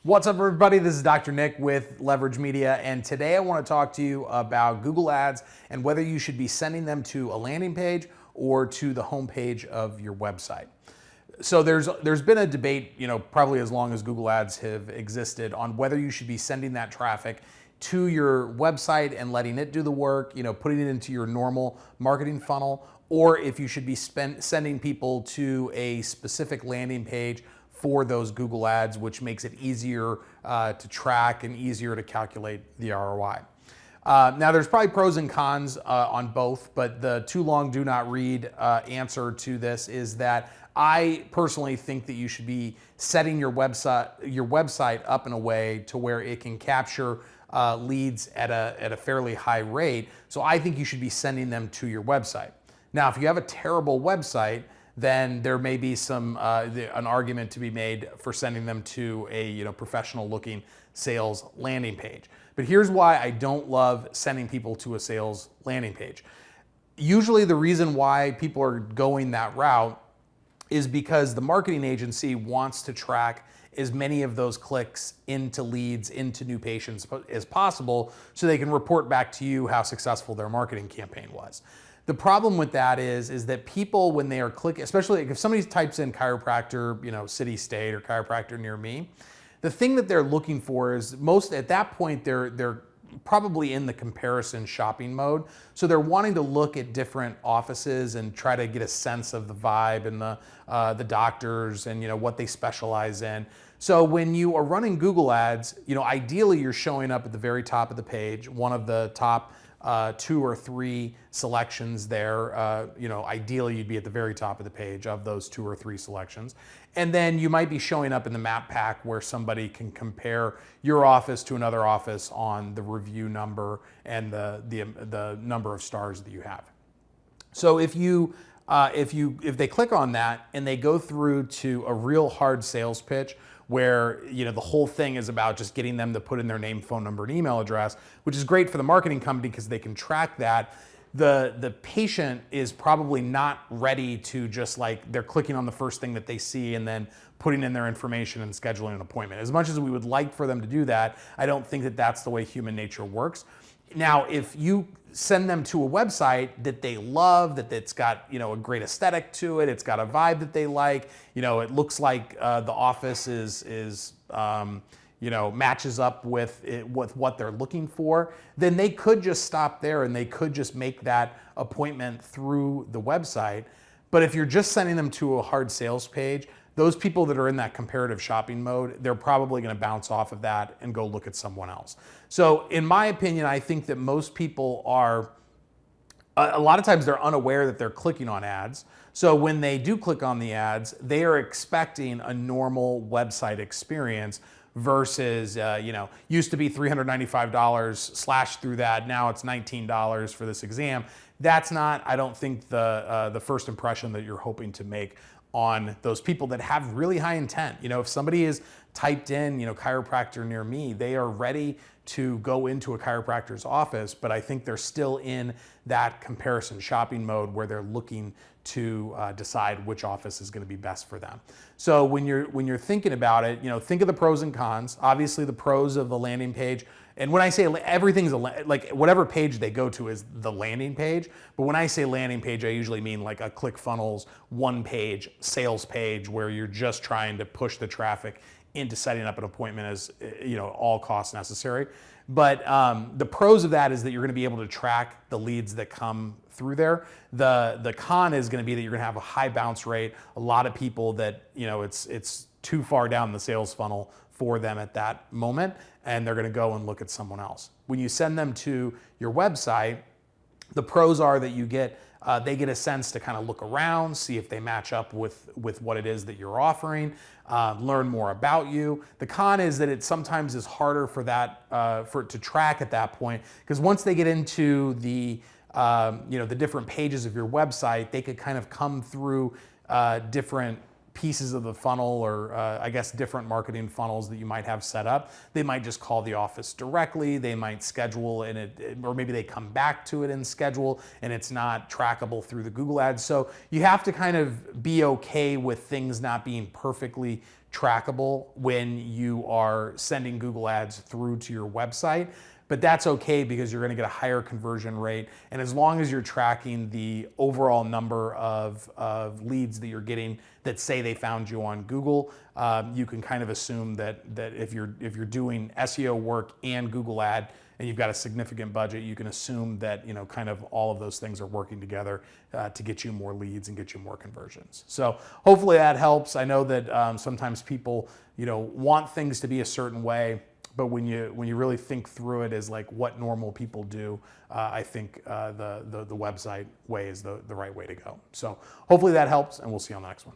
What's up, everybody? This is Dr. Nick with Leverage Media, and today I want to talk to you about Google Ads and whether you should be sending them to a landing page or to the homepage of your website. So there's been a debate, probably as long as Google Ads have existed, on whether you should be sending that traffic to your website and letting it do the work, putting it into your normal marketing funnel, or if you should be sending people to a specific landing page for those Google Ads, which makes it easier to track and easier to calculate the ROI. Now, there's probably pros and cons on both, but the too long do not read answer to this is that I personally think that you should be setting your website up in a way to where it can capture leads at a fairly high rate. So I think you should be sending them to your website. Now, if you have a terrible website, then there may be an argument to be made for sending them to a professional looking sales landing page. But here's why I don't love sending people to a sales landing page. Usually the reason why people are going that route is because the marketing agency wants to track as many of those clicks into leads, into new patients as possible, so they can report back to you how successful their marketing campaign was. The problem with that is that people, when they are clicking, especially if somebody types in chiropractor, city, state, or chiropractor near me, the thing that they're looking for is at that point, they're probably in the comparison shopping mode. So they're wanting to look at different offices and try to get a sense of the vibe and the doctors and what they specialize in. So when you are running Google Ads, ideally you're showing up at the very top of the page, one of the top 2 or 3 selections there. Ideally you'd be at the very top of the page of those 2 or 3 selections. And then you might be showing up in the map pack where somebody can compare your office to another office on the review number and the number of stars that you have. So if they click on that and they go through to a real hard sales pitch where the whole thing is about just getting them to put in their name, phone number, and email address, which is great for the marketing company because they can track that. The patient is probably not ready to just they're clicking on the first thing that they see and then putting in their information and scheduling an appointment. As much as we would like for them to do that, I don't think that that's the way human nature works. Now, if you send them to a website that they love, that's got a great aesthetic to it, it's got a vibe that they like, it looks like the office is matches up with what they're looking for, then they could just stop there and they could just make that appointment through the website. But if you're just sending them to a hard sales page, those people that are in that comparative shopping mode, they're probably going to bounce off of that and go look at someone else. So in my opinion, I think that most people are, a lot of times they're unaware that they're clicking on ads. So when they do click on the ads, they are expecting a normal website experience versus, used to be $395 slashed through that. Now it's $19 for this exam. That's not, I don't think, the first impression that you're hoping to make on those people that have really high intent. If somebody is typed in, chiropractor near me, they are ready to go into a chiropractor's office, but I think they're still in that comparison shopping mode where they're looking to decide which office is going to be best for them. So when you're thinking about it, think of the pros and cons. Obviously, the pros of the landing page. And when I say everything's whatever page they go to is the landing page. But when I say landing page, I usually mean like a ClickFunnels one-page sales page where you're just trying to push the traffic into setting up an appointment as all costs necessary. But the pros of that is that you're going to be able to track the leads that come through there. The con is going to be that you're going to have a high bounce rate. A lot of people that it's too far down the sales funnel for them at that moment, and they're going to go and look at someone else. When you send them to your website, the pros are that they get a sense to kind of look around, see if they match up with what it is that you're offering, learn more about you. The con is that it sometimes is harder for it to track at that point, because once they get into the different pages of your website, they could kind of come through different pieces of the funnel, or different marketing funnels that you might have set up. They might just call the office directly. They might schedule or maybe they come back to it and schedule, and it's not trackable through the Google Ads. So you have to kind of be okay with things not being perfectly trackable when you are sending Google ads through to your website. But that's okay because you're going to get a higher conversion rate. And as long as you're tracking the overall number of leads that you're getting that say they found you on Google, you can kind of assume that if you're doing SEO work and Google ad and you've got a significant budget, you can assume that kind of all of those things are working together to get you more leads and get you more conversions. So hopefully that helps. I know that sometimes people want things to be a certain way. But when you really think through it as like what normal people do, I think the website way is the right way to go. So hopefully that helps, and we'll see you on the next one.